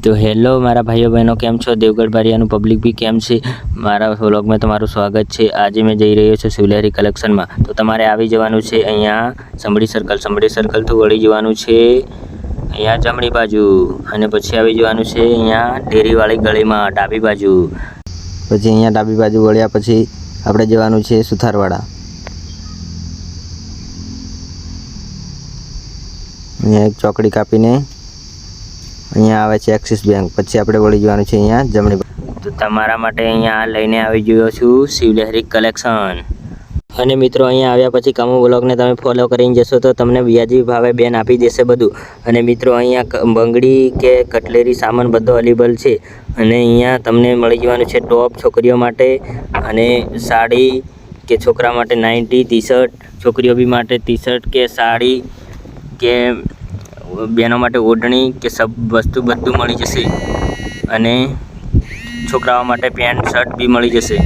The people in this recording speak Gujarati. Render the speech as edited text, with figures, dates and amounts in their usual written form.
तो हेलो मारा भाईओ बहनों केम छो देवगढ़ बारियाનું पब्लिक भी केम છે મારા વ્લોગમાં તમારું સ્વાગત છે। આજે मैं જઈ રહ્યો છું શિવલહેરી કલેક્શનમાં। તો તમારે આવી જવાનું છે અહીંયા સમડી સર્કલથી વળી જવાનું છે અહીંયા જમણી બાજુ અને પછી આવી જવાનું છે અહીંયા ડેરીવાળી ગળીમાં ડાબી બાજુ। પછી અહીંયા ડાબી બાજુ વળ્યા પછી આપણે જવાનું છે સુથારવાડા। અહીંયા એક ચોકડી કાપીને અહીંયા આવે છે એક્સિસ બેંક। પછી આપણે વળી જવાનું છે અહીંયા જમણી બાજુ। તો તમારા માટે અહીંયા લઈને આવી ગયો છું શિવલહેરી કલેક્શન। અને મિત્રો અહીંયા આવ્યા પછી કમુ વ્લોગને તમે ફોલો કરીને જશો તો તમને વ્યાજબી ભાવે બેન આપી દેશે બધું। અને મિત્રો અહીંયા બંગડી કે કટલેરી સામાન બધો અવેલેબલ છે। અને અહીંયા તમને મળી જવાનું છે ટોપ છોકરીઓ માટે અને સાડી કે છોકરા માટે નાઇટી ટી-શર્ટ, છોકરીઓ બી માટે ટી-શર્ટ કે સાડી કે બહેનો માટે ઓઢણી કે સબ વસ્તુ બધું મળી જશે। અને છોકરાઓ માટે પેન્ટ શર્ટ બી મળી જશે।